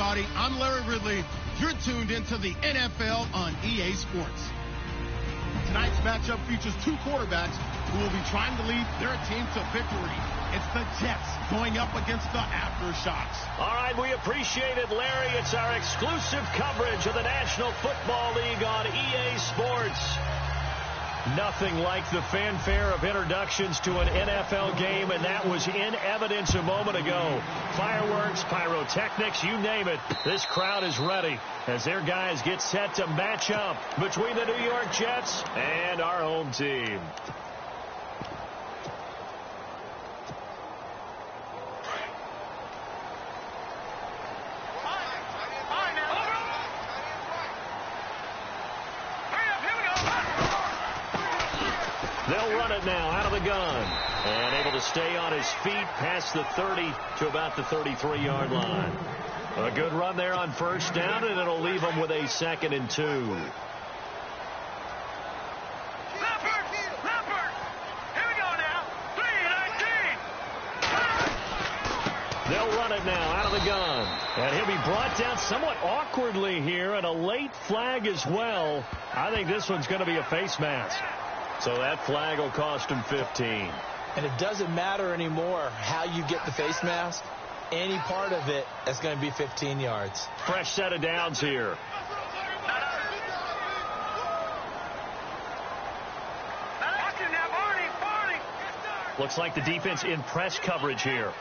everybody. I'm Larry Ridley. You're tuned into the NFL on EA Sports. Tonight's matchup features two quarterbacks who will be trying to lead their team to victory. It's the Jets going up against the Aftershocks. All right, we appreciate it, Larry. It's our exclusive coverage of the National Football League on EA Sports. Nothing like the fanfare of introductions to an NFL game, and that was in evidence a moment ago. Fireworks, pyrotechnics, you name it. This crowd is ready as their guys get set to match up between the New York Jets and our home team. They'll run it now out of the gun. And able to stay on his feet past the 30 to about the 33-yard line. A good run there on first down, and it'll leave them with a 2nd and 2. They'll run it now out of the gun. And he'll be brought down somewhat awkwardly here, and a late flag as well. I think this one's going to be a face mask. So that flag will cost him 15. And it doesn't matter anymore how you get the face mask. Any part of it is going to be 15 yards. Fresh set of downs here. Looks like the defense in press coverage here.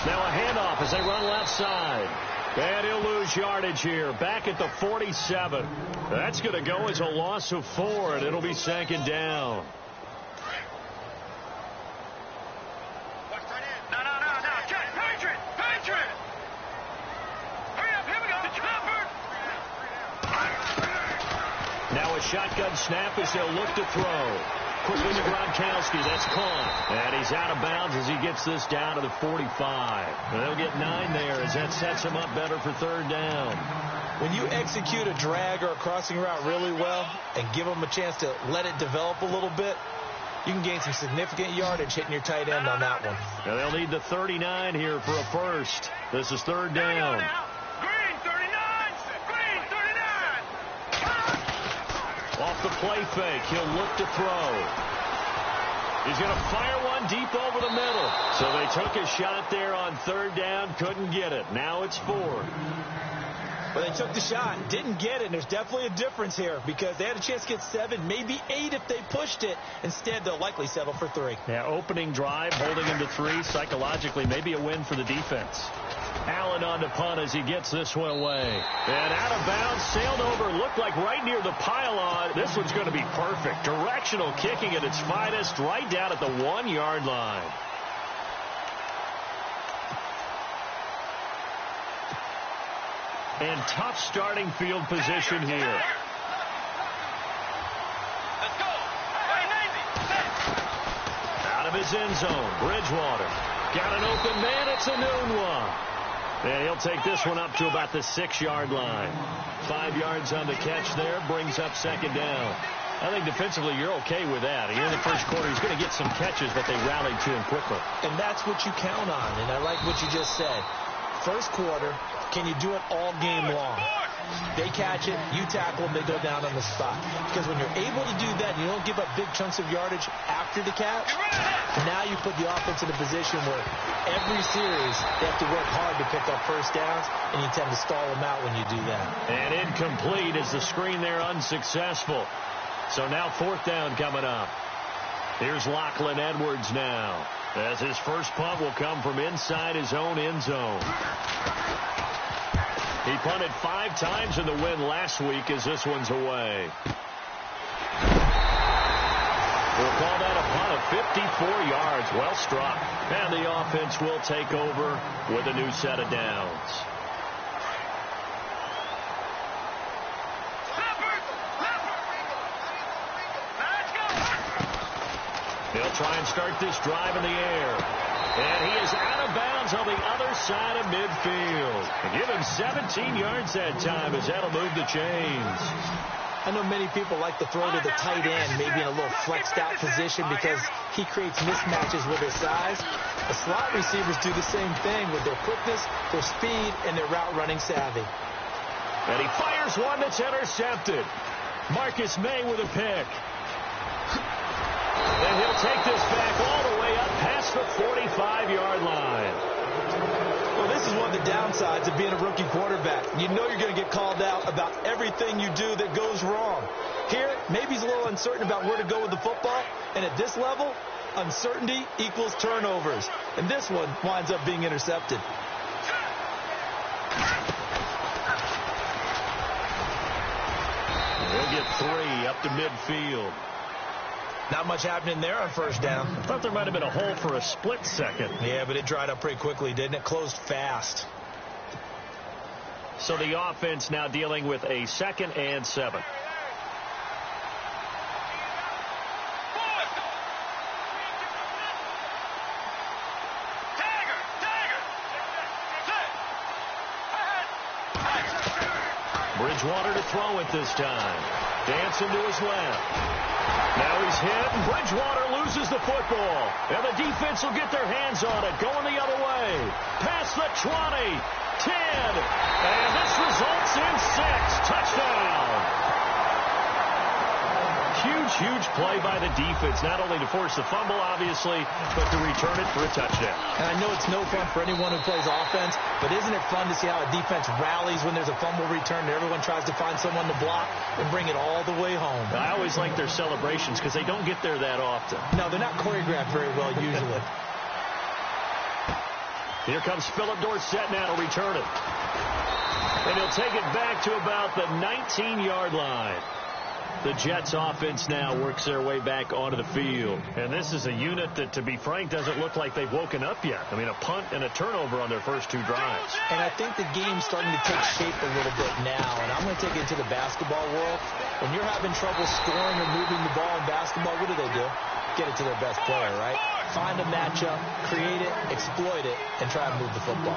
Now a handoff as they run left side. And he'll lose yardage here. Back at the 47. That's going to go as a loss of 4, and it'll be 2nd down. Now a shotgun snap as they'll look to throw. Quickly to Gronkowski. That's caught. And he's out of bounds as he gets this down to the 45. And they'll get 9 there as that sets him up better for 3rd down. When you execute a drag or a crossing route really well and give them a chance to let it develop a little bit, you can gain some significant yardage hitting your tight end on that one. Now they'll need the 39 here for a first. This is 3rd down. Off the play fake, he'll look to throw. He's going to fire one deep over the middle. So they took a shot there on 3rd down, couldn't get it. Now it's 4th. Well, they took the shot, didn't get it. And there's definitely a difference here because they had a chance to get 7, maybe 8 if they pushed it. Instead, they'll likely settle for 3. Yeah, opening drive, holding him to 3. Psychologically, maybe a win for the defense. Allen on the punt as he gets this one away. And out of bounds, sailed over, looked like right near the pylon. This one's going to be perfect. Directional kicking at its finest, right down at the 1-yard line. And tough starting field position here. Out of his end zone, Bridgewater. Got an open man, it's a noon one. And he'll take this one up to about the 6-yard line. 5 yards on the catch there, brings up 2nd down. I think defensively you're okay with that. Here in the first quarter, he's going to get some catches, but they rallied to him quickly. And that's what you count on, and I like what you just said. First quarter, can you do it all game long? They catch it, you tackle them, they go down on the spot. Because when you're able to do that, and you don't give up big chunks of yardage after the catch, now you put the offense in a position where every series they have to work hard to pick up first downs, and you tend to stall them out when you do that. And incomplete as the screen there unsuccessful. So now 4th down coming up. Here's Lachlan Edwards now, as his first punt will come from inside his own end zone. He punted 5 times in the win last week as this one's away. We'll call that a punt of 54 yards. Well struck. And the offense will take over with a new set of downs. They'll try and start this drive in the air. And he is out of bounds on the other side of midfield. Give him 17 yards that time as that'll move the chains. I know many people like to throw to the tight end, maybe in a little flexed out position because he creates mismatches with his size. The slot receivers do the same thing with their quickness, their speed, and their route running savvy. And he fires one that's intercepted. Marcus May with a pick. And he'll take this back all the way up past the 45-yard line. Well, this is one of the downsides of being a rookie quarterback. You know you're going to get called out about everything you do that goes wrong. Here, maybe he's a little uncertain about where to go with the football. And at this level, uncertainty equals turnovers. And this one winds up being intercepted. He'll get 3 up to midfield. Not much happening there on first down. I thought there might have been a hole for a split second. Yeah, but it dried up pretty quickly, didn't it? Closed fast. So the offense now dealing with a 2nd and 7. Bridgewater to throw it this time. Dancing to his left. Now he's hit, and Bridgewater loses the football. And the defense will get their hands on it, going the other way. Past the 20, 10, and this results in 6. Touchdown. Huge play by the defense, not only to force the fumble, obviously, but to return it for a touchdown. And I know it's no fun for anyone who plays offense, but isn't it fun to see how a defense rallies when there's a fumble return and everyone tries to find someone to block and bring it all the way home? I always like their celebrations because they don't get there that often. No, they're not choreographed very well usually. Here comes Philip Dorsett now to return it. And he'll take it back to about the 19-yard line. The Jets offense now works their way back onto the field. And this is a unit that, to be frank, doesn't look like they've woken up yet. I mean, a punt and a turnover on their first 2 drives. And I think the game's starting to take shape a little bit now. And I'm going to take it into the basketball world. When you're having trouble scoring or moving the ball in basketball, what do? Get it to their best player, right? Find a matchup, create it, exploit it, and try and move the football.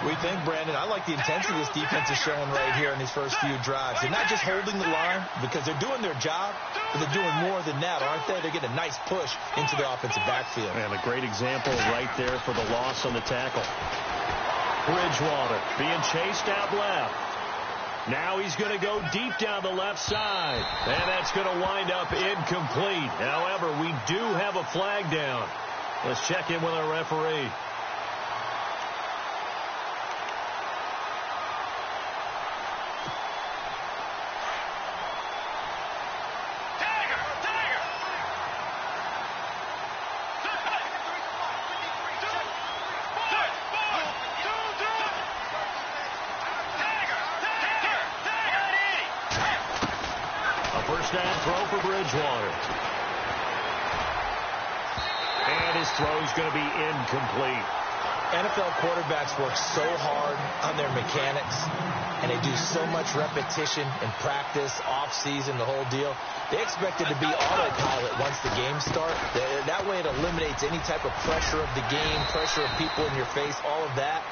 We think, Brandon, I like the intensity this defense is showing right here in these first few drives. They're not just holding the line because they're doing their job, but they're doing more than that, aren't they? They're getting a nice push into the offensive backfield. And a great example right there for the loss on the tackle. Bridgewater being chased out left. Now he's going to go deep down the left side. And that's going to wind up incomplete. However, we do have a flag down. Let's check in with our referee. First down throw for Bridgewater. And his throw's going to be incomplete. NFL quarterbacks work so hard on their mechanics, and they do so much repetition and practice, off-season, the whole deal. They expect it to be autopilot once the game starts. That way it eliminates any type of pressure of the game, pressure of people in your face, all of that.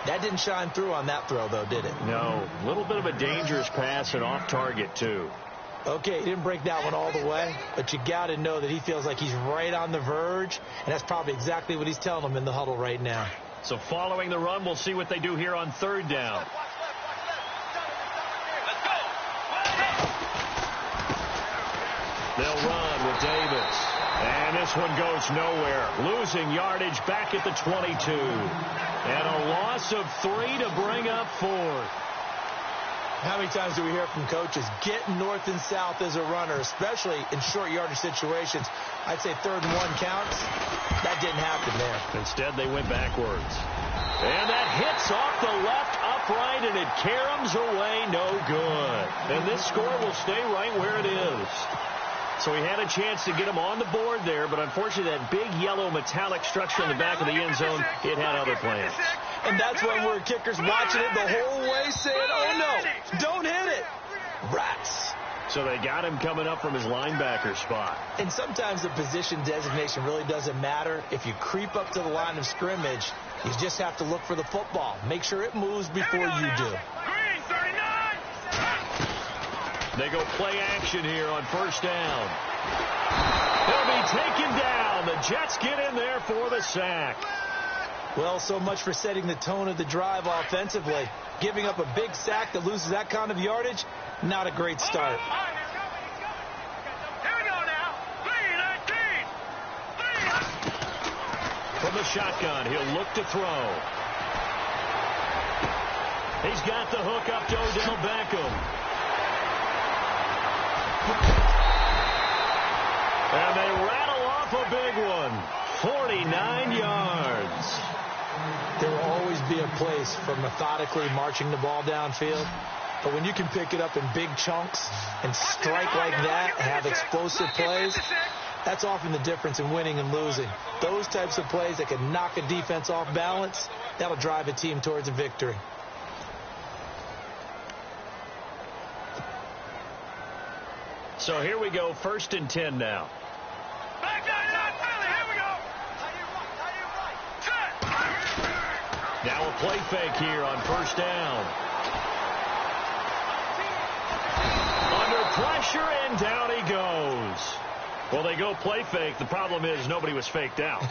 That didn't shine through on that throw, though, did it? No. A little bit of a dangerous pass and off target, too. Okay, he didn't break that one all the way, but you got to know that he feels like he's right on the verge, and that's probably exactly what he's telling them in the huddle right now. So following the run, we'll see what they do here on 3rd down. They'll run with Davis. And this one goes nowhere. Losing yardage back at the 22. And a loss of 3 to bring up 4th. How many times do we hear from coaches, get north and south as a runner, especially in short yardage situations? I'd say 3rd and 1 counts. That didn't happen there. Instead, they went backwards. And that hits off the left upright, and it caroms away no good. And this score will stay right where it is. So he had a chance to get him on the board there, but unfortunately that big yellow metallic structure in the back of the end zone, it had other plans. And that's when we're kickers watching it the whole way saying, oh no, don't hit it. Rats. So they got him coming up from his linebacker spot. And sometimes the position designation really doesn't matter. If you creep up to the line of scrimmage, you just have to look for the football. Make sure it moves before you do. They go play action here on first down. He'll be taken down. The Jets get in there for the sack. Well, so much for setting the tone of the drive offensively. Giving up a big sack that loses that kind of yardage, not a great start. From the shotgun, he'll look to throw. He's got the hook up to Odell Beckham. And they rattle off a big one. 49 yards. There will always be a place for methodically marching the ball downfield. But when you can pick it up in big chunks and strike like that and have explosive plays, that's often the difference in winning and losing. Those types of plays that can knock a defense off balance, that'll drive a team towards a victory. So here we go, 1st and 10 now. Now a play fake here on first down. Under pressure, and down he goes. Well, they go play fake. The problem is nobody was faked out.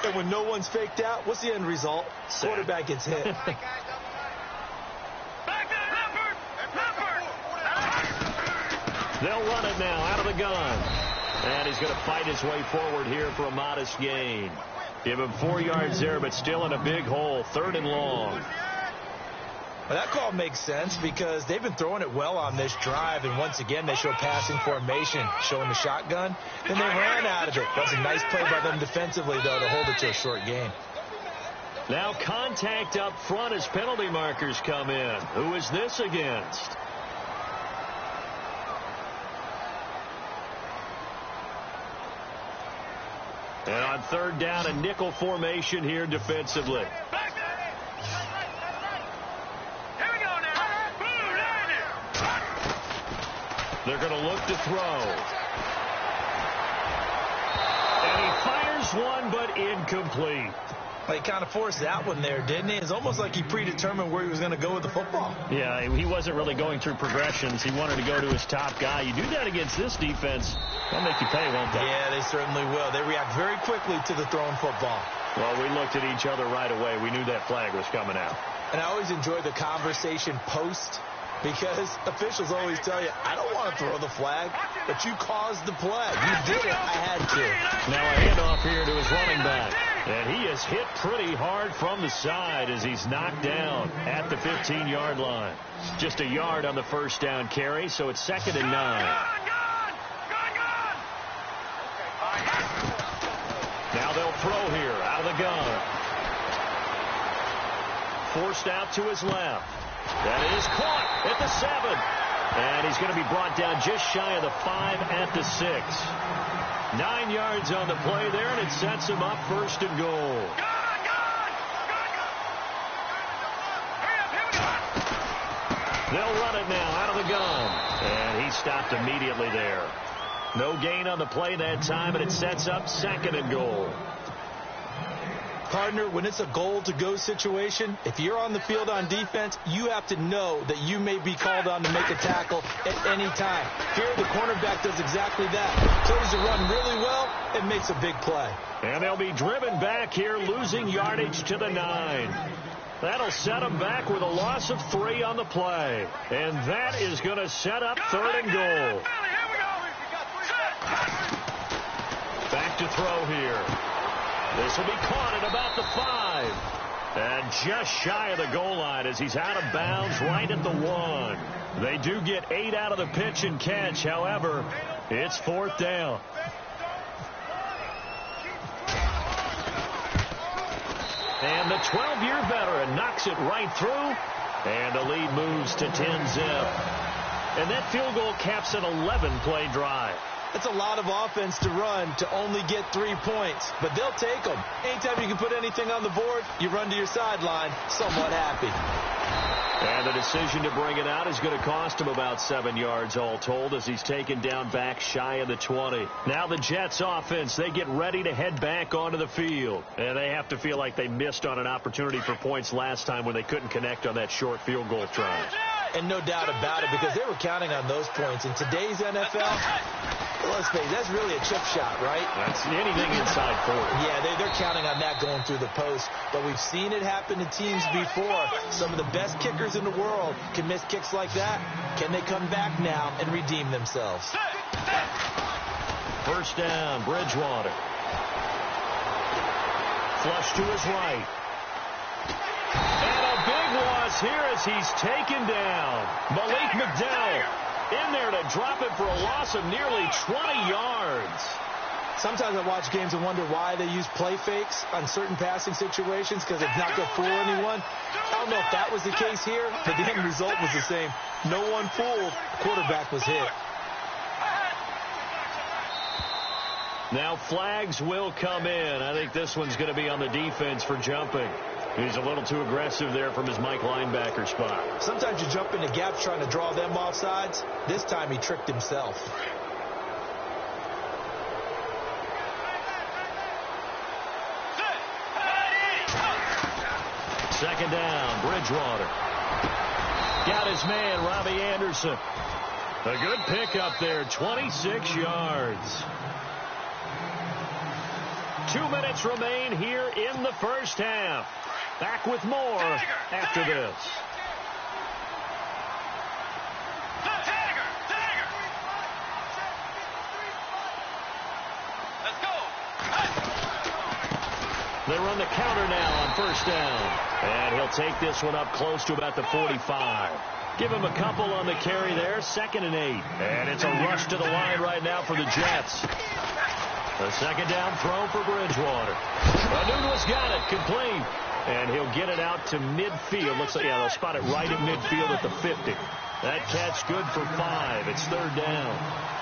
And when no one's faked out, what's the end result? Quarterback gets hit. They'll run it now out of the gun. And he's going to fight his way forward here for a modest gain. Give him 4 yards there, but still in a big hole. 3rd and long. Well, that call makes sense because they've been throwing it well on this drive, and once again they show passing formation, showing the shotgun, and they ran out of it. That was a nice play by them defensively, though, to hold it to a short gain. Now contact up front as penalty markers come in. Who is this against? And on 3rd down, a nickel formation here defensively. They're going to look to throw. And he fires one, but incomplete. Well, he kind of forced that one there, didn't he? It's almost like he predetermined where he was going to go with the football. Yeah, he wasn't really going through progressions. He wanted to go to his top guy. You do that against this defense, they'll make you pay, won't they? Yeah, they certainly will. They react very quickly to the thrown football. Well, we looked at each other right away. We knew that flag was coming out. And I always enjoy the conversation post, because officials always tell you, I don't want to throw the flag, but you caused the play. You did it. I had to. Now a handoff here to his running back. And he is hit pretty hard from the side as he's knocked down at the 15-yard line. Just a yard on the first down carry, so it's 2nd and 9. Now they'll throw here out of the gun. Forced out to his left. That is caught at the 7. And he's going to be brought down just shy of the 5 at the 6. 9 yards on the play there, and it sets him up 1st and goal. They'll run it now out of the gun. And he stopped immediately there. No gain on the play that time, and it sets up 2nd and goal. Partner, when it's a goal-to-go situation, if you're on the field on defense, you have to know that you may be called on to make a tackle at any time. Here, the cornerback does exactly that. Plays the run really well and makes a big play. And they'll be driven back here, losing yardage to the 9. That'll set them back with a loss of 3 on the play. And that is going to set up 3rd and goal. Back to throw here. This will be caught at about the 5. And just shy of the goal line as he's out of bounds right at the 1. They do get 8 out of the pitch and catch. However, it's 4th down. And the 12-year veteran knocks it right through. And the lead moves to 10-zip. And that field goal caps an 11-play drive. That's a lot of offense to run to only get 3 points, but they'll take them. Anytime you can put anything on the board, you run to your sideline somewhat happy. And the decision to bring it out is going to cost him about 7 yards all told as he's taken down back shy of the 20. Now the Jets offense, they get ready to head back onto the field. And they have to feel like they missed on an opportunity for points last time when they couldn't connect on that short field goal try. And no doubt about it, because they were counting on those points. In today's NFL, let's face it, that's really a chip shot, right? That's anything inside 40. Yeah, they're counting on that going through the post. But we've seen it happen to teams before. Some of the best kickers in the world can miss kicks like that. Can they come back now and redeem themselves? First down, Bridgewater. Flush to his right. And a big loss here as he's taken down. Malik McDowell in there to drop it for a loss of nearly 20 yards. Sometimes I watch games and wonder why they use play fakes on certain passing situations, because it's not going to fool anyone. I don't know if that was the case here, but the end result was the same. No one fooled. The quarterback was hit. Now flags will come in. I think this one's going to be on the defense for jumping. He's a little too aggressive there from his Mike linebacker spot. Sometimes you jump into gaps trying to draw them off sides. This time he tricked himself. Second down, Bridgewater. Got his man, Robbie Anderson. A good pickup there, 26 yards. 2 minutes remain here in the first half. Back with more after this. They run the counter now on first down. And he'll take this one up close to about the 45. Give him a couple on the carry there. 2nd and 8. And it's a rush to the line right now for the Jets. The second down throw for Bridgewater. Anuno's got it, complete. And he'll get it out to midfield. Looks like, yeah, they'll spot it right at midfield at the 50. That catch good for 5. It's 3rd down.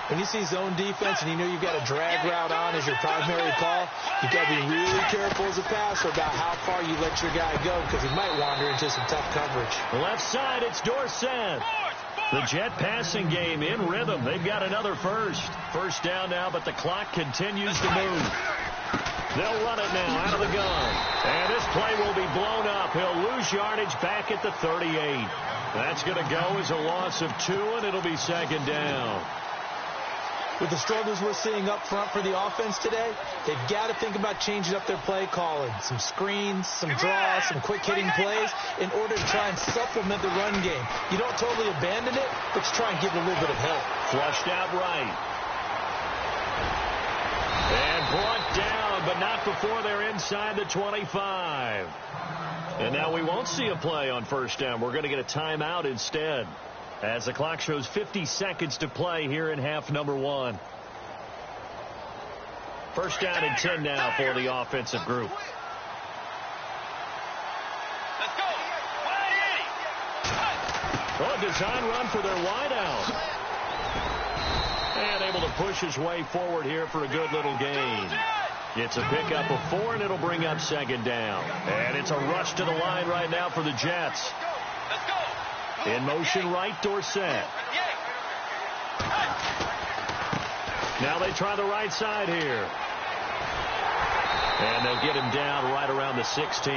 When you see zone defense and you know you've got a drag route on as your primary call, you've got to be really careful as a passer about how far you let your guy go, because he might wander into some tough coverage. Left side, it's Dorsett. The Jet passing game in rhythm. They've got another first. First down now, but the clock continues to move. They'll run it now out of the gun. And this play will be blown up. He'll lose yardage back at the 38. That's going to go as a loss of 2, and it'll be 2nd down. With the struggles we're seeing up front for the offense today, they've got to think about changing up their play calling. Some screens, some draws, some quick-hitting plays in order to try and supplement the run game. You don't totally abandon it, but you try and give it a little bit of help. Flushed out right. And brought down, but not before they're inside the 25. And now we won't see a play on first down. We're going to get a timeout instead, as the clock shows 50 seconds to play here in half number 1. First down and 10 now for the offensive group. Let's go. Oh, design run for their wideout. And able to push his way forward here for a good little gain. It's a pickup of 4, and it'll bring up 2nd down. And it's a rush to the line right now for the Jets. Let's go. In motion right, Dorsett. Now they try the right side here. And they'll get him down right around the 16.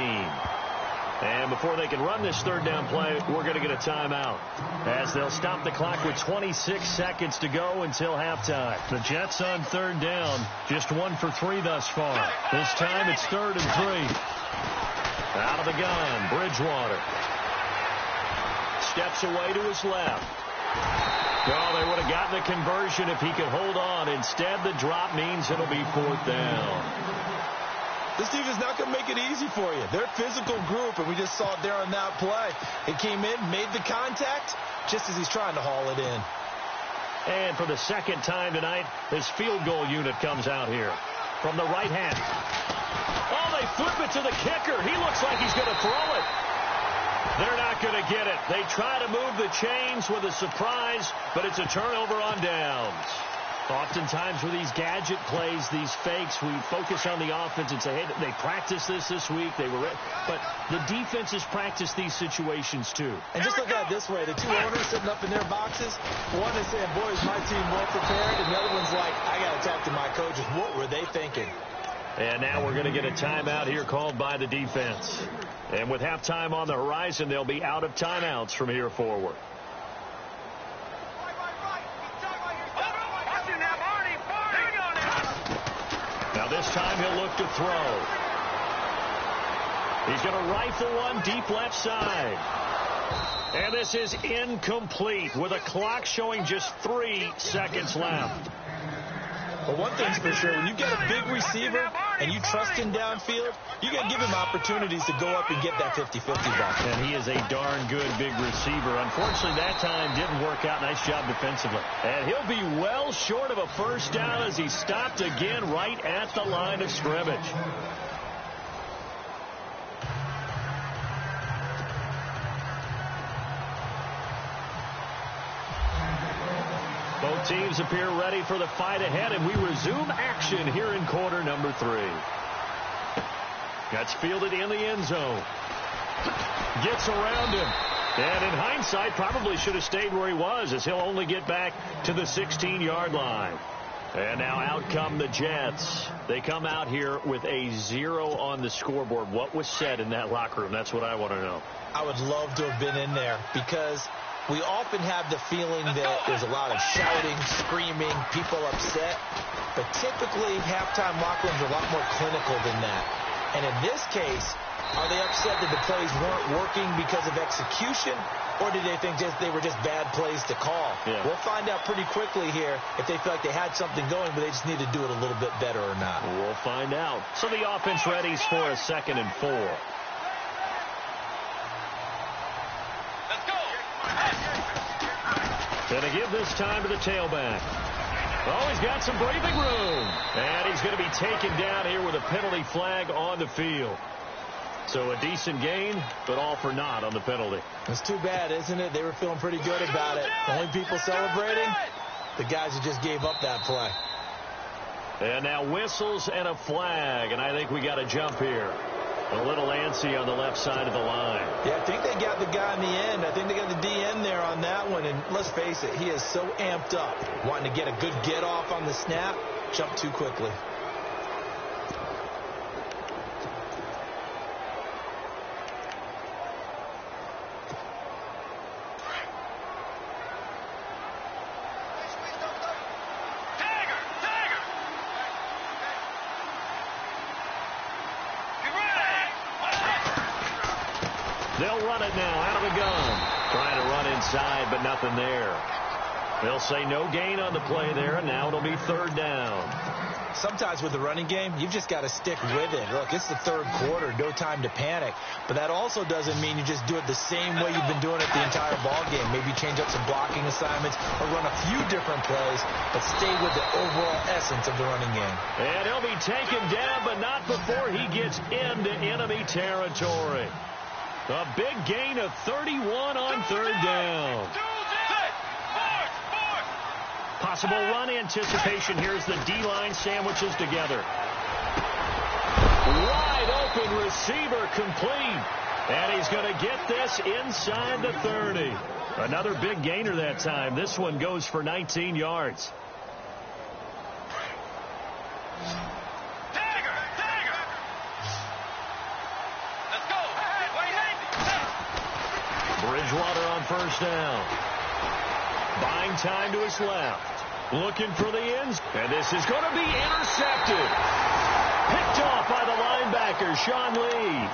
And before they can run this 3rd down play, we're going to get a timeout, as they'll stop the clock with 26 seconds to go until halftime. The Jets on 3rd down, just 1 for 3 thus far. This time it's 3rd and 3. Out of the gun, Bridgewater. Steps away to his left. Well, they would have gotten the conversion if he could hold on. Instead, the drop means it'll be 4th down. This team is not going to make it easy for you. They're a physical group, and we just saw it there on that play. He came in, made the contact, just as he's trying to haul it in. And for the 2nd time tonight, this field goal unit comes out here from the right hand. Oh, they flip it to the kicker. He looks like he's going to throw it. They're not going to get it. They try to move the chains with a surprise, but it's a turnover on downs. Oftentimes with these gadget plays, these fakes, we focus on the offense and say, hey, they practiced this week. They were, but the defenses practice these situations too. And just look at it this way. The two owners sitting up in their boxes, one is saying, boy, is my team well prepared, and the other one's like, I got to talk to my coaches. What were they thinking? And now we're going to get a timeout here called by the defense. And with halftime on the horizon, they'll be out of timeouts from here forward. Now this time he'll look to throw. He's going to rifle one deep left side. And this is incomplete with a clock showing just 3 seconds left. Well, one thing's for sure, when you get a big receiver and you trust him downfield, you got to give him opportunities to go up and get that 50-50 ball. And he is a darn good big receiver. Unfortunately, that time didn't work out. Nice job defensively. And he'll be well short of a first down as he stopped again right at the line of scrimmage. Both teams appear ready for the fight ahead, and we resume action here in quarter number 3. That's fielded in the end zone. Gets around him. And in hindsight, probably should have stayed where he was, as he'll only get back to the 16-yard line. And now out come the Jets. They come out here with a 0 on the scoreboard. What was said in that locker room? That's what I want to know. I would love to have been in there, because we often have the feeling that there's a lot of shouting, screaming, people upset. But typically, halftime locker rooms are a lot more clinical than that. And in this case, are they upset that the plays weren't working because of execution? Or did they think they were just bad plays to call? Yeah. We'll find out pretty quickly here if they feel like they had something going, but they just need to do it a little bit better or not. We'll find out. So the offense readies for a 2nd and 4. Going to give this time to the tailback. Oh, he's got some breathing room. And he's going to be taken down here with a penalty flag on the field. So a decent gain, but all for naught on the penalty. It's too bad, isn't it? They were feeling pretty good about it. The only people celebrating, the guys who just gave up that play. And now whistles and a flag, and I think we got a jump here. A little antsy on the left side of the line. Yeah, I think they got the guy in the end. I think they got the DN there on that one. And let's face it, he is so amped up, wanting to get a good get off on the snap, jump too quickly. They'll run it now out of the gun. Trying to run inside, but nothing there. They'll say no gain on the play there, and now it'll be 3rd down. Sometimes with the running game, you've just got to stick with it. Look, it's the 3rd quarter, no time to panic. But that also doesn't mean you just do it the same way you've been doing it the entire ball game. Maybe change up some blocking assignments or run a few different plays, but stay with the overall essence of the running game. And he'll be taken down, but not before he gets into enemy territory. A big gain of 31 on 3rd down. Possible run anticipation. Here's the D-line sandwiches together. Wide open receiver complete. And he's going to get this inside the 30. Another big gainer that time. This one goes for 19 yards. Bridgewater on 1st down. Buying time to his left. Looking for the ends. And this is going to be intercepted. Picked off by the linebacker, Sean Lee.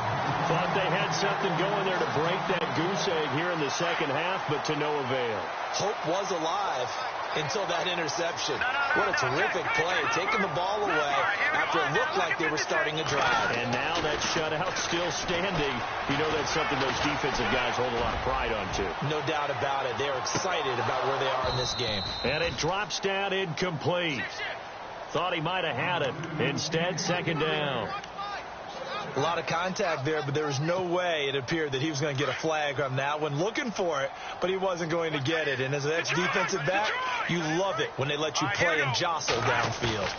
Thought they had something going there to break that goose egg here in the 2nd half, but to no avail. Hope was alive until that interception. What a terrific play. Taking the ball away after it looked like they were starting a drive. And now that shutout still standing. You know that's something those defensive guys hold a lot of pride on, too. No doubt about it. They're excited about where they are in this game. And it drops down incomplete. Thought he might have had it. Instead, 2nd down. A lot of contact there, but there was no way it appeared that he was going to get a flag on that one. Looking for it, but he wasn't going to get it. And as an ex-defensive back, you love it when they let you play and jostle downfield.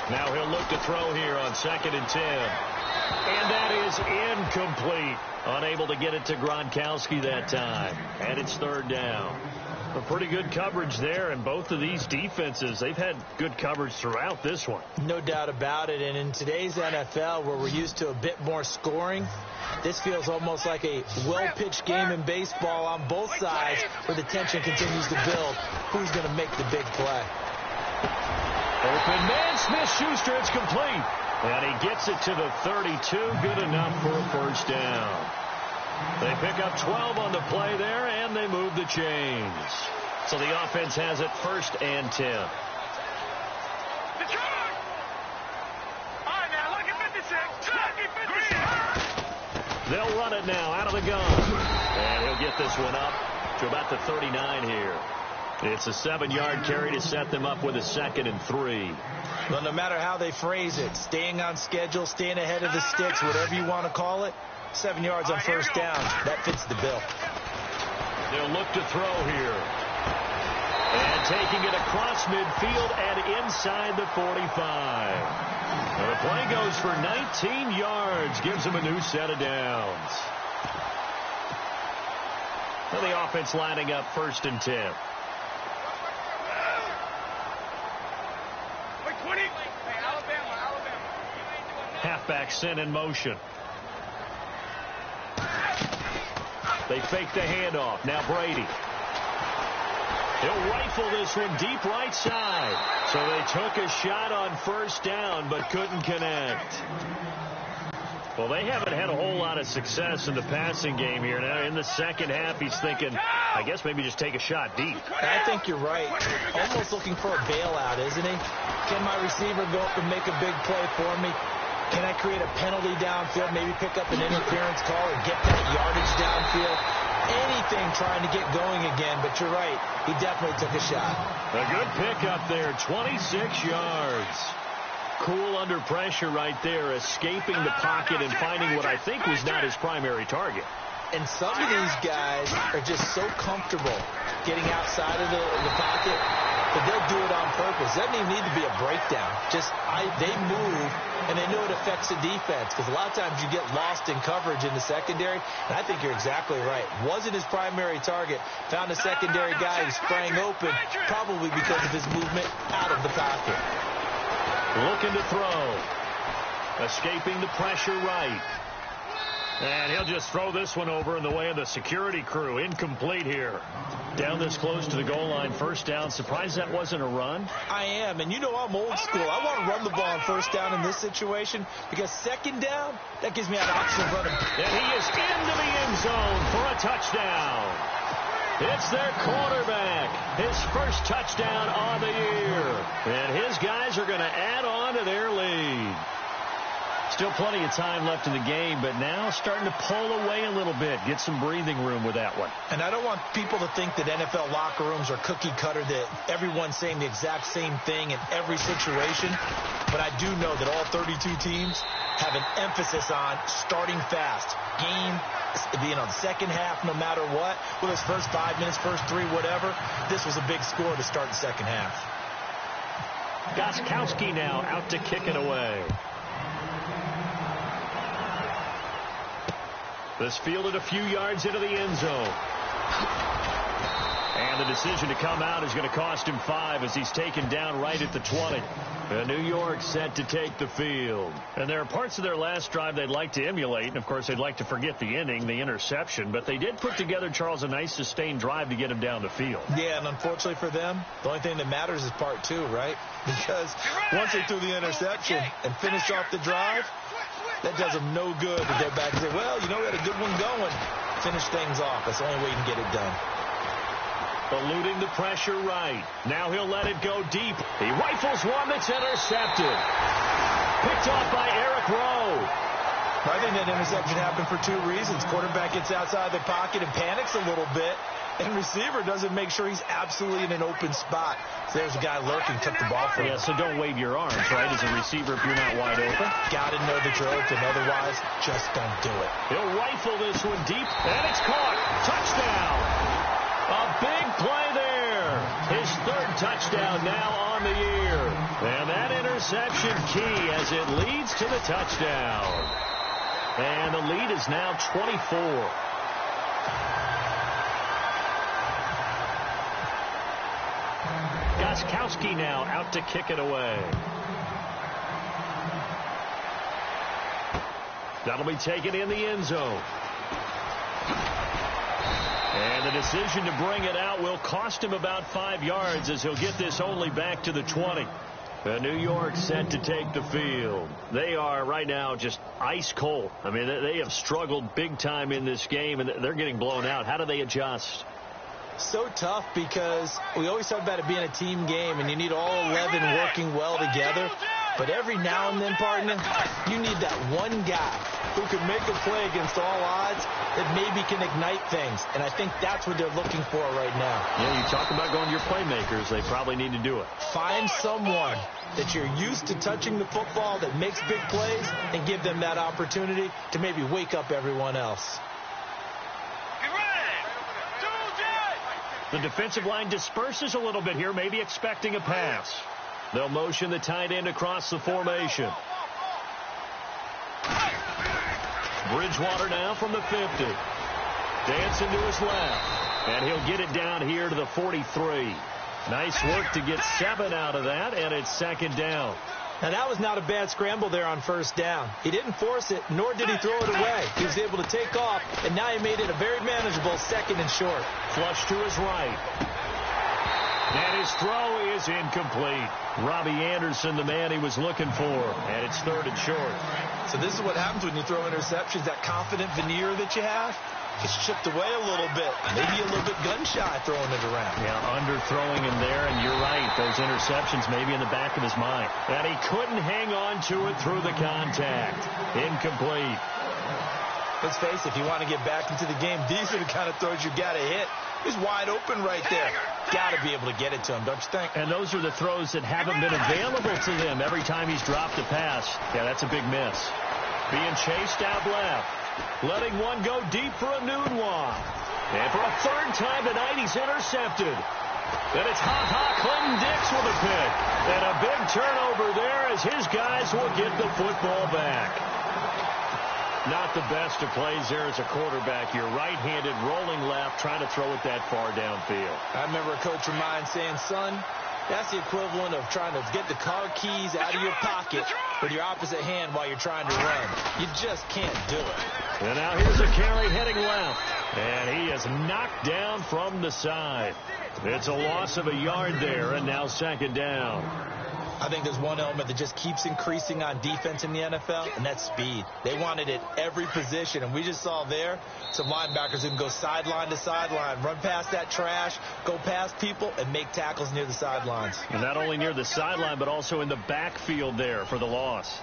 Now he'll look to throw here on 2nd and 10. And that is incomplete. Unable to get it to Gronkowski that time. And it's 3rd down. A pretty good coverage there, and both of these defenses, they've had good coverage throughout this one. No doubt about it, and in today's NFL, where we're used to a bit more scoring, this feels almost like a well-pitched game in baseball on both sides, where the tension continues to build. Who's going to make the big play? Open man, Smith-Schuster, it's complete. And he gets it to the 32, good enough for a first down. They pick up 12 on the play there, and they move the chains. So the offense has it 1st and 10. They'll run it now out of the gun. And he'll get this one up to about the 39 here. It's a 7-yard carry to set them up with a 2nd and 3. Well, no matter how they phrase it, staying on schedule, staying ahead of the sticks, whatever you want to call it, 7 yards on first down, that fits the bill. They'll look to throw here. And taking it across midfield and inside the 45. Well, the play goes for 19 yards, gives them a new set of downs. Well, the offense lining up 1st and 10. Halfback sent in motion. They fake the handoff. Now Brady. He'll rifle this one deep right side. So they took a shot on first down but couldn't connect. Well, they haven't had a whole lot of success in the passing game here. Now in the second half, he's thinking, I guess maybe just take a shot deep. I think you're right. Almost looking for a bailout, isn't he? Can my receiver go up and make a big play for me? Can I create a penalty downfield, maybe pick up an interference call and get that yardage downfield? Anything trying to get going again, but you're right. He definitely took a shot. A good pickup there, 26 yards. Cool under pressure right there, escaping the pocket and finding what I think was not his primary target. And some of these guys are just so comfortable getting outside of the pocket that they'll do it on purpose. It doesn't even need to be a breakdown. They move, and they know it affects the defense because a lot of times you get lost in coverage in the secondary, and I think you're exactly right. Wasn't his primary target. Found a secondary guy who sprang open, probably because of his movement out of the pocket. Looking to throw. Escaping the pressure right. And he'll just throw this one over in the way of the security crew. Incomplete here. Down this close to the goal line, first down. Surprised that wasn't a run? I am, and you know I'm old school. I want to run the ball on first down in this situation because second down, that gives me an option of running. And he is into the end zone for a touchdown. It's their quarterback. His first touchdown on the year. And his guys are going to add on to their lead. Still plenty of time left in the game, but now starting to pull away a little bit. Get some breathing room with that one. And I don't want people to think that NFL locker rooms are cookie cutter, that everyone's saying the exact same thing in every situation. But I do know that all 32 teams have an emphasis on starting fast. Game being on second half no matter what. Whether it's first 5 minutes, first 3, whatever. This was a big score to start the second half. Gostkowski now out to kick it away. This fielded a few yards into the end zone. And the decision to come out is going to cost him 5 as he's taken down right at the 20. And New York set to take the field. And there are parts of their last drive they'd like to emulate. And, of course, they'd like to forget the inning, the interception. But they did put together, Charles, a nice sustained drive to get him down the field. Yeah, and unfortunately for them, the only thing that matters is part 2, right? Because once they threw the interception and finished off the drive, that does them no good to go back and say, well, you know, we had a good one going. Finish things off. That's the only way you can get it done. Eluding the pressure right. Now he'll let it go deep. He rifles one that's intercepted. Picked off by Eric Rowe. I think that interception happened for 2 reasons. Quarterback gets outside the pocket and panics a little bit. And receiver doesn't make sure he's absolutely in an open spot. So there's a guy lurking, took the ball from him. Yeah, so don't wave your arms, right, as a receiver if you're not wide open. Got to know that you're open. Otherwise, just don't do it. He'll rifle this one deep, and it's caught. Touchdown. A big play there. His 3rd touchdown now on the year. And that interception key as it leads to the touchdown. And the lead is now 24. Gostkowski now out to kick it away. That'll be taken in the end zone. And the decision to bring it out will cost him about 5 yards as he'll get this only back to the 20. New York set to take the field. They are right now just ice cold. I mean, they have struggled big time in this game, and they're getting blown out. How do they adjust? So tough because we always talk about it being a team game, and you need all 11 working well together. But every now and then, partner, you need that one guy who can make a play against all odds that maybe can ignite things. And I think that's what they're looking for right now. Yeah, you talk about going to your playmakers. They probably need to do it. Find someone that you're used to touching the football that makes big plays and give them that opportunity to maybe wake up everyone else. The defensive line disperses a little bit here, maybe expecting a pass. They'll motion the tight end across the formation. Bridgewater now from the 50. Dancing to his left. And he'll get it down here to the 43. Nice work to get 7 out of that, and it's second down. Now, that was not a bad scramble there on first down. He didn't force it, nor did he throw it away. He was able to take off, and now he made it a very manageable second and short. Flush to his right. And his throw is incomplete. Robbie Anderson, the man he was looking for, and it's third and short. So this is what happens when you throw interceptions, that confident veneer that you have. Gets chipped away a little bit, maybe a little bit gun-shy throwing it around. Yeah, underthrowing him there, and you're right. Those interceptions maybe in the back of his mind. And he couldn't hang on to it through the contact. Incomplete. Let's face it, if you want to get back into the game, these are the kind of throws you got to hit. He's wide open right there. Got to be able to get it to him, don't you think? And those are the throws that haven't been available to them every time he's dropped a pass. Yeah, that's a big miss. Being chased out left. Letting one go deep for a noon walk. And for a third time tonight, he's intercepted. Then it's Clinton Dix with a pick. And a big turnover there as his guys will get the football back. Not the best of plays there as a quarterback. You're right-handed, rolling left, trying to throw it that far downfield. I remember a coach of mine saying, son, that's the equivalent of trying to get the car keys out of your pocket with your opposite hand while you're trying to run. You just can't do it. And now here's a carry heading left. And he is knocked down from the side. It's a loss of a yard there, and now second down. I think there's one element that just keeps increasing on defense in the NFL, and that's speed. They want it at every position, and we just saw there some linebackers who can go sideline to sideline, run past that trash, go past people, and make tackles near the sidelines. And not only near the sideline, but also in the backfield there for the loss.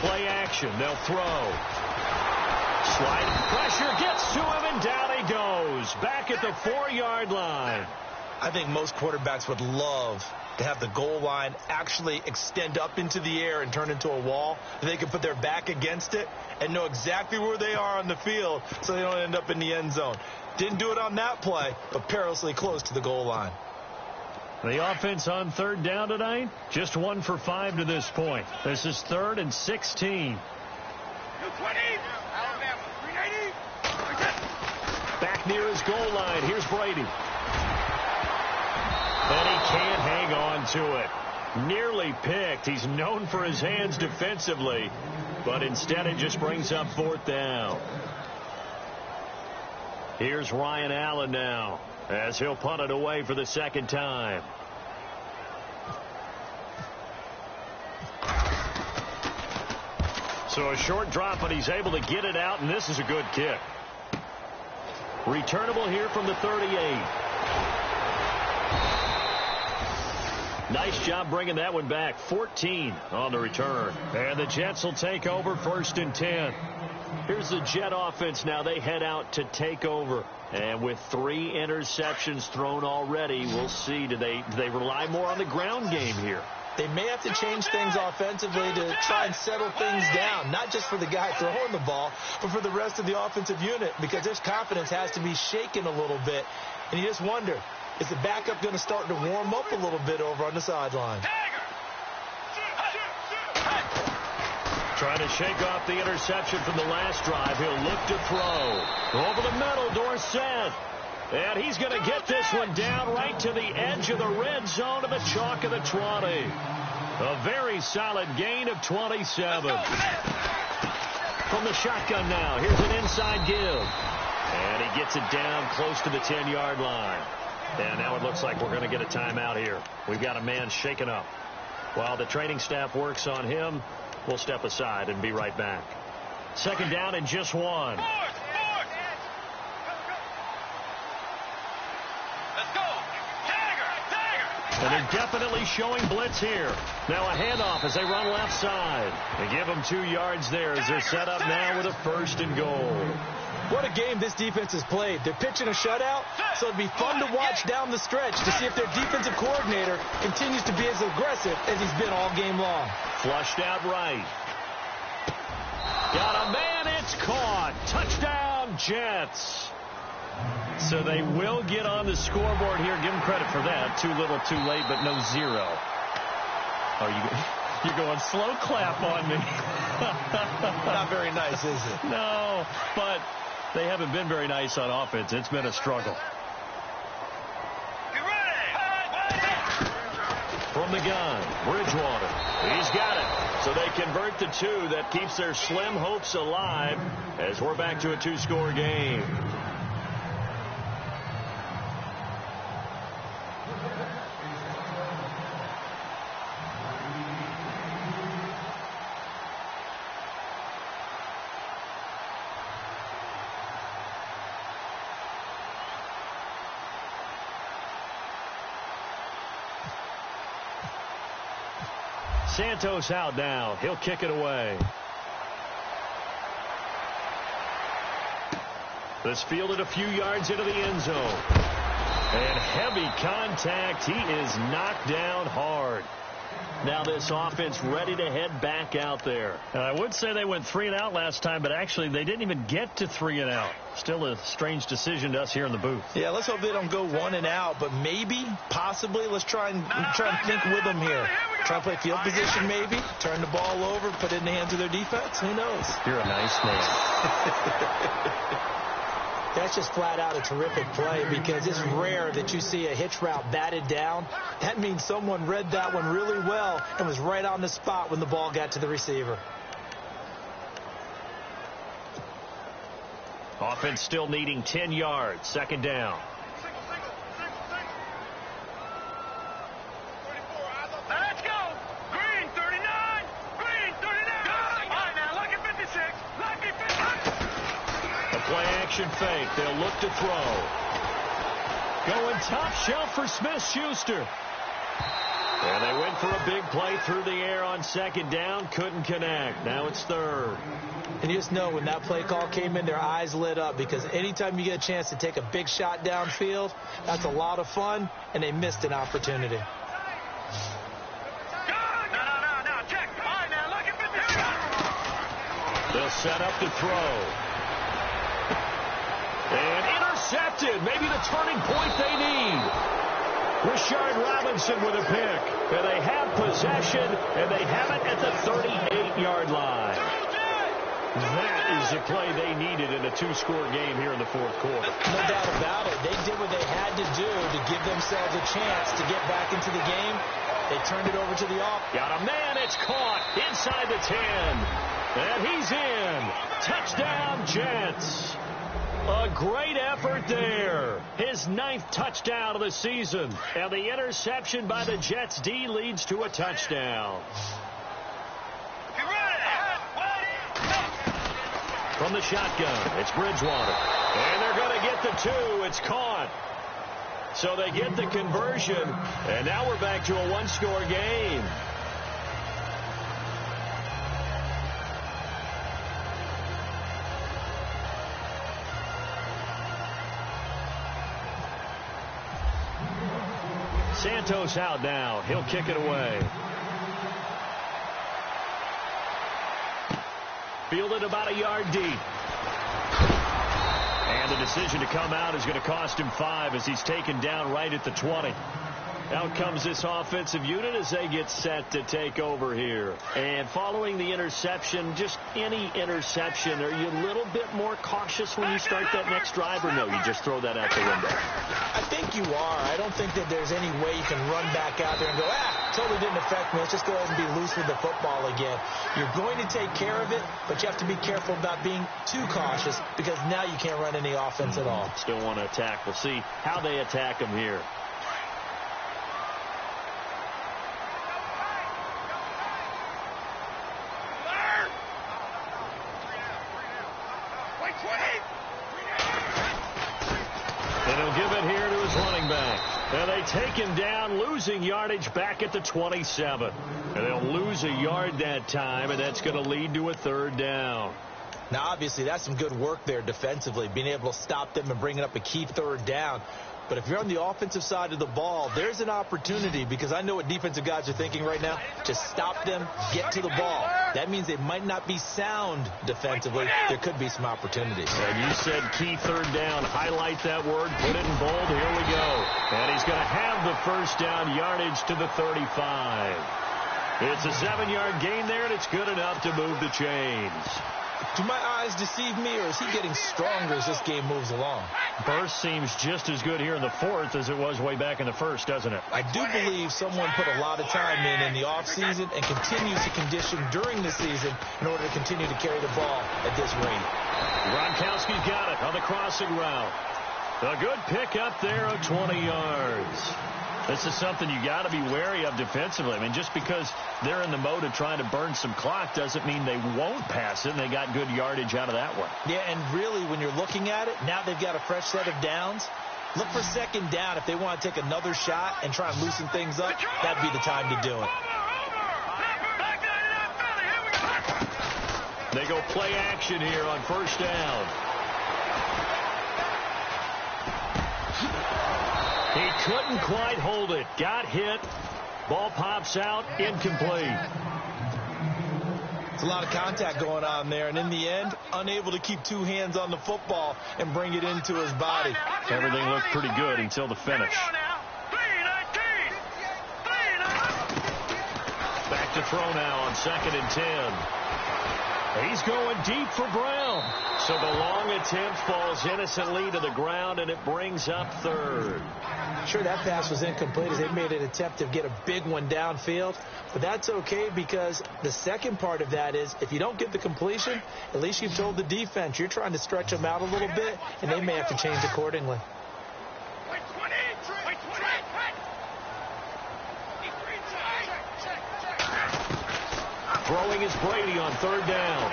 Play action, they'll throw. Sliding pressure gets to him, and down he goes. Back at the 4-yard line. I think most quarterbacks would love to have the goal line actually extend up into the air and turn into a wall. They can put their back against it and know exactly where they are on the field so they don't end up in the end zone. Didn't do it on that play, but perilously close to the goal line. The offense on third down tonight, just 1 for 5 to this point. This is 3rd and 16. Back near his goal line. Here's Brady. And he can't hang on to it. Nearly picked. He's known for his hands defensively, but instead it just brings up 4th down. Here's Ryan Allen now, as he'll punt it away for the second time. So a short drop, but he's able to get it out, and this is a good kick. Returnable here from the 38. Nice job bringing that one back. 14 on the return. And the Jets will take over 1st and 10. Here's the Jet offense now. They head out to take over. And with 3 interceptions thrown already, we'll see. Do they rely more on the ground game here? They may have to change things offensively to try and settle things down, not just for the guy throwing the ball, but for the rest of the offensive unit, because their confidence has to be shaken a little bit. And you just wonder, is the backup going to start to warm up a little bit over on the sideline? Trying to shake off the interception from the last drive. He'll look to throw. Over the middle, Dorsett. And he's going to get this one down right to the edge of the red zone of the chalk of the 20. A very solid gain of 27. From the shotgun now, here's an inside give. And he gets it down close to the 10-yard line. And now it looks like we're going to get a timeout here. We've got a man shaken up. While the training staff works on him, we'll step aside and be right back. Second down and just one. And they're definitely showing blitz here. Now a handoff as they run left side. They give them 2 yards there as they're set up now with a 1st and goal. What a game this defense has played. They're pitching a shutout, so it'll be fun to watch down the stretch to see if their defensive coordinator continues to be as aggressive as he's been all game long. Flushed out right. Got a man, it's caught. Touchdown, Jets. So they will get on the scoreboard here. Give them credit for that. Too little, too late, but no 0. You're going slow clap on me. Not very nice, is it? No, but they haven't been very nice on offense. It's been a struggle. From the gun, Bridgewater. He's got it. So they convert the 2. That keeps their slim hopes alive as we're back to a 2-score game. Santos out now. He'll kick it away. This fielded a few yards into the end zone. And heavy contact. He is knocked down hard. Now this offense ready to head back out there. And I would say they went 3 and out last time, but actually they didn't even get to 3 and out. Still a strange decision to us here in the booth. Yeah, let's hope they don't go 1 and out, but maybe, possibly, let's try and think with them here. Try to play field position maybe, turn the ball over, put it in the hands of their defense. Who knows? You're a nice man. That's just flat out a terrific play because it's rare that you see a hitch route batted down. That means someone read that one really well and was right on the spot when the ball got to the receiver. Offense still needing 10 yards. Second down. Let's go. Green 39. Green 39. All right, now look at 56. Lucky 56. A play action fake. They'll look to throw. Going top shelf for Smith-Schuster. And they went for a big play through the air on second down. Couldn't connect. Now it's third. And you just know when that play call came in, their eyes lit up because anytime you get a chance to take a big shot downfield, that's a lot of fun, and they missed an opportunity. No, check. All right, now look at 52. They'll set up to throw. And intercepted. Maybe the turning point they need. Rashard Robinson with a pick. And they have possession, and they have it at the 38-yard line. That is the play they needed in a 2-score game here in the fourth quarter. No doubt about it. They did what they had to do to give themselves a chance to get back into the game. They turned it over to the off. Got a man. It's caught inside the 10. And he's in. Touchdown, Jets. A great effort there. His 9th touchdown of the season. And the interception by the Jets D leads to a touchdown. From the shotgun, it's Bridgewater. And they're going to get the 2. It's caught. So they get the conversion. And now we're back to a 1-score game. Santos out now. He'll kick it away. Fielded about a yard deep. And the decision to come out is going to cost him 5 as he's taken down right at the 20. Out comes this offensive unit as they get set to take over here. And following the interception, just any interception, are you a little bit more cautious when you start that next drive, or no, you just throw that out the window? I think you are. I don't think that there's any way you can run back out there and go, totally didn't affect me. Let's just go ahead and be loose with the football again. You're going to take care of it, but you have to be careful about being too cautious because now you can't run any offense at all. Still want to attack. We'll see how they attack him here. And he'll give it here to his running back. And they take him down, losing yardage back at the 27. And they'll lose a yard that time, and that's going to lead to a third down. Now, obviously, that's some good work there defensively, being able to stop them and bringing up a key third down. But if you're on the offensive side of the ball, there's an opportunity, because I know what defensive guys are thinking right now. Just stop them, get to the ball. That means they might not be sound defensively. There could be some opportunities. And you said key third down. Highlight that word. Put it in bold. Here we go. And he's going to have the first down, yardage to the 35. It's a 7-yard gain there, and it's good enough to move the chains. Do my eyes deceive me, or is he getting stronger as this game moves along? Burst seems just as good here in the fourth as it was way back in the first, doesn't it? I do believe someone put a lot of time in the offseason and continues to condition during the season in order to continue to carry the ball at this rate. Gronkowski's got it on the crossing route. A good pickup there of 20 yards. This is something you got to be wary of defensively. I mean, just because they're in the mode of trying to burn some clock doesn't mean they won't pass it, and they got good yardage out of that one. Yeah, and really, when you're looking at it, now they've got a fresh set of downs. Look for second down. If they want to take another shot and try and loosen things up, that'd be the time to do it. They go play action here on first down. He couldn't quite hold it. Got hit. Ball pops out. Incomplete. It's a lot of contact going on there, and in the end, unable to keep two hands on the football and bring it into his body. Everything looked pretty good until the finish. Back to throw now on 2nd and 10. He's going deep for Brown. So the long attempt falls innocently to the ground, and it brings up third. Sure, that pass was incomplete as they made an attempt to get a big one downfield. But that's okay, because the second part of that is if you don't get the completion, at least you've told the defense you're trying to stretch them out a little bit, and they may have to change accordingly. Throwing is Brady on third down.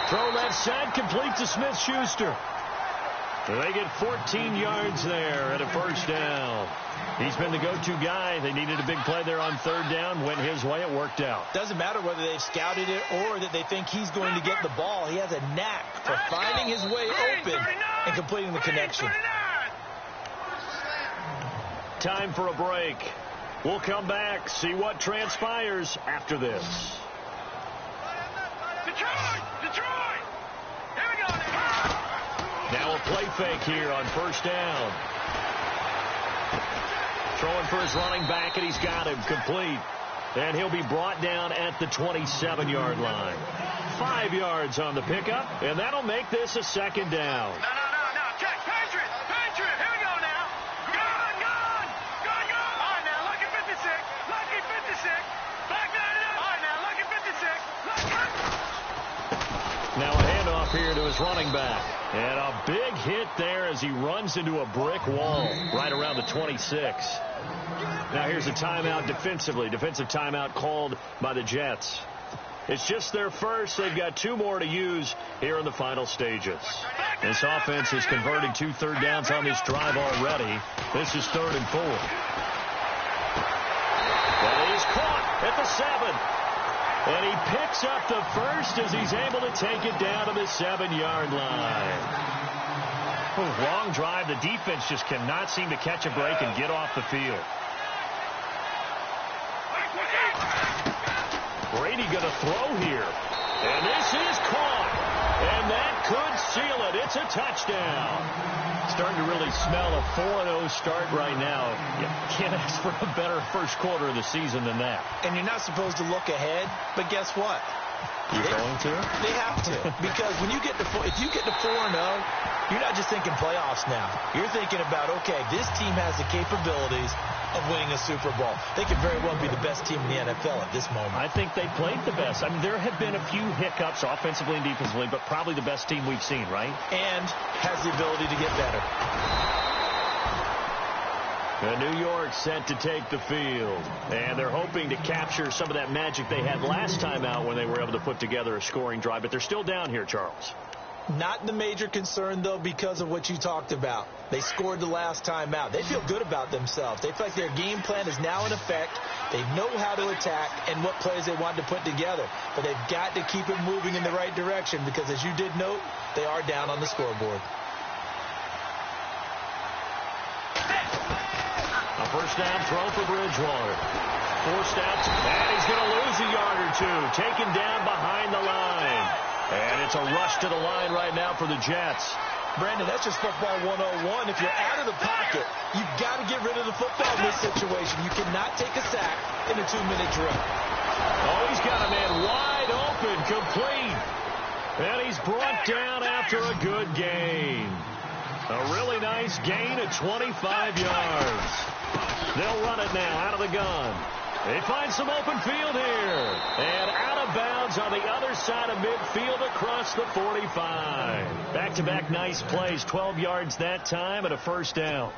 Throw left side, complete to Smith-Schuster. They get 14 yards there at a first down. He's been the go-to guy. They needed a big play there on third down. Went his way. It worked out. Doesn't matter whether they've scouted it or that they think he's going to get the ball. He has a knack for finding his way open and completing the connection. Time for a break. We'll come back, see what transpires after this. Detroit! Here we go. Now a play fake here on first down. Throwing for his running back, and he's got him complete. And he'll be brought down at the 27-yard line. 5 yards on the pickup, and that'll make this a second down. No. Check. Patriot. Here we go now. Gone. All right, now, lucky 56. Back 99. All right, now, lucky 56. Now a handoff here to his running back. And a big hit there as he runs into a brick wall right around the 26. Now here's a timeout defensively. Defensive timeout called by the Jets. It's just their first. They've got 2 more to use here in the final stages. This offense has converted 2 third downs on this drive already. This is 3rd and 4. That is caught at the 7. And he picks up the first as he's able to take it down to the 7-yard line. Long drive. The defense just cannot seem to catch a break and get off the field. Brady going to throw here. And this is caught. And that could seal it. It's a touchdown. starting to really smell a 4-0 start right now. You can't ask for a better first quarter of the season than that. And you're not supposed to look ahead, but guess what? You're going to? They have to. Because when you get to if you get to 4-0, you're not just thinking playoffs now. You're thinking about, okay, this team has the capabilities of winning a Super Bowl. They could very well be the best team in the NFL at this moment. I think they played the best. I mean, there have been a few hiccups offensively and defensively, but probably the best team we've seen, right? And has the ability to get better. New York set to take the field. And they're hoping to capture some of that magic they had last time out when they were able to put together a scoring drive. But they're still down here, Charles. Not the major concern, though, because of what you talked about. They scored the last time out. They feel good about themselves. They feel like their game plan is now in effect. They know how to attack and what plays they want to put together. But they've got to keep it moving in the right direction because, as you did note, they are down on the scoreboard. A first down throw for Bridgewater. Forced out, and he's going to lose a yard or two. Taken down behind the line. And it's a rush to the line right now for the Jets. Brandon, that's just football 101. If you're out of the pocket, you've got to get rid of the football in this situation. You cannot take a sack in a 2-minute drill. Oh, he's got a man wide open, complete. And he's brought down after a good gain. A really nice gain of 25 yards. They'll run it now out of the gun. They find some open field here. And out of bounds on the other side of midfield across the 45. Back-to-back nice plays. 12 yards that time and a first down.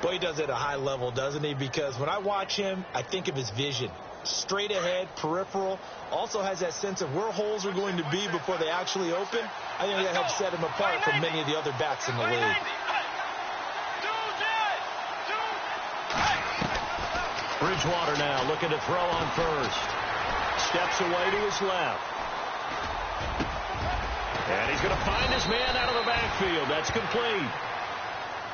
Boy, he does it at a high level, doesn't he? Because when I watch him, I think of his vision. Straight ahead, peripheral. Also has that sense of where holes are going to be before they actually open. I think that helps set him apart from many of the other backs in the league. Bridgewater now looking to throw on first. Steps away to his left. And he's going to find his man out of the backfield. That's complete.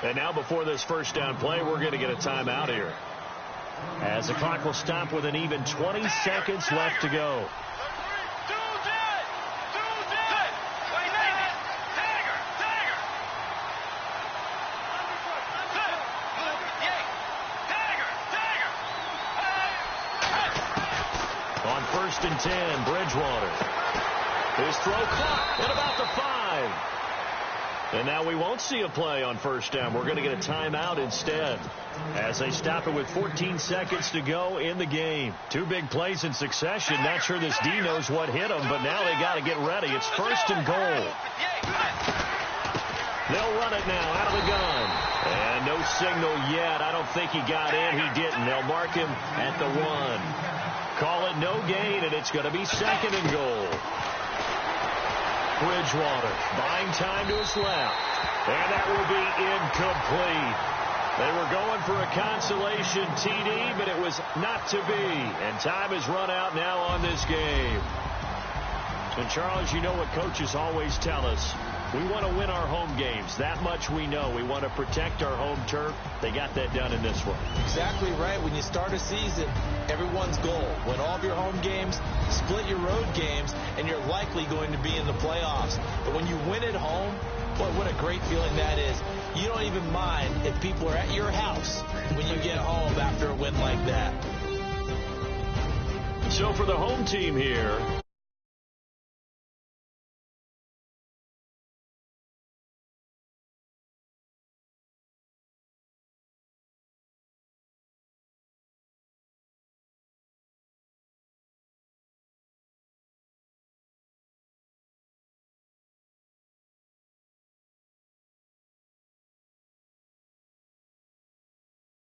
And now before this first down play, we're going to get a timeout here. As the clock will stop with an even 20 seconds left to go. On 1st and 10, Bridgewater. His throw caught at about the 5. And now we won't see a play on first down. We're going to get a timeout instead as they stop it with 14 seconds to go in the game. Two big plays in succession. Not sure this D knows what hit them, but now they got to get ready. It's 1st and goal. They'll run it now out of the gun. And no signal yet. I don't think he got in. He didn't. They'll mark him at the 1. Call it no gain, and it's going to be 2nd and goal. Bridgewater buying time to his left. And that will be incomplete. They were going for a consolation TD, but it was not to be. And time has run out now on this game. And, Charles, you know what coaches always tell us. We want to win our home games. That much we know. We want to protect our home turf. They got that done in this one. Exactly right. When you start a season, everyone's goal. Win all of your home games, split your road games, and you're likely going to be in the playoffs. But when you win at home, boy, what a great feeling that is. You don't even mind if people are at your house when you get home after a win like that. So for the home team here,